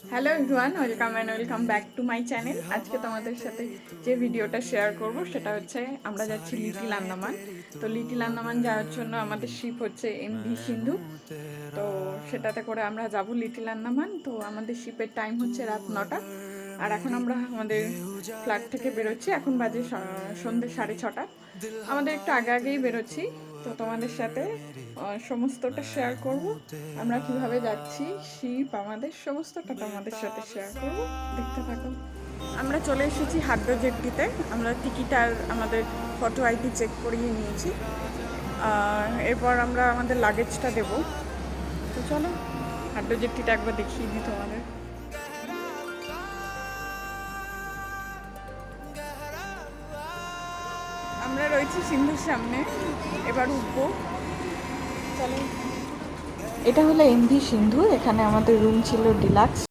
Hello everyone, welcome back to my channel. আজকে তোমাদের সাথে যে ভিডিওটা শেয়ার করব সেটা হচ্ছে আমরা যাচ্ছি লিটিল আন্দামান। তো লিটিল আন্দামান যাওয়ার জন্য আমাদের শিপ হচ্ছে এমভি সিন্ধু। তো সেটাতে করে আমরা যাব লিটিল আন্দামান। তো আমাদের শিপের টাইম হচ্ছে রাত 9টা। আর এখন আমরা আমাদের ফ্ল্যাট থেকে বেরোচ্ছি। এখন বাজে সন্ধ্যে 6:30। আমাদের একটু আগে আগেই বেরোচ্ছি। তো তোমাদের সাথে সমস্তটা শেয়ার করব। আমরা কিভাবে যাচ্ছি, শিপ আমাদের সমস্তটা তোমাদের সাথে শেয়ার করব। দেখতে থাকো। আমরা চলে এসেছি হাড্ডো জেটটিতে। আমরা টিকিট আর আমাদের ফটো আইডি চেক করিয়ে নিয়েছি। আর এরপর আমরা আমাদের লাগেজটা দেব। তো চলো হাড্ডো জেটটিটা একবার দেখিয়ে দিই তোমাদের। আমরা রয়েছি সিন্ধুর সামনে, এবার উঠবো। চলো, এটা হলো এমভি সিন্ধু। এখানে আমাদের রুম ছিল ডিলাক্স।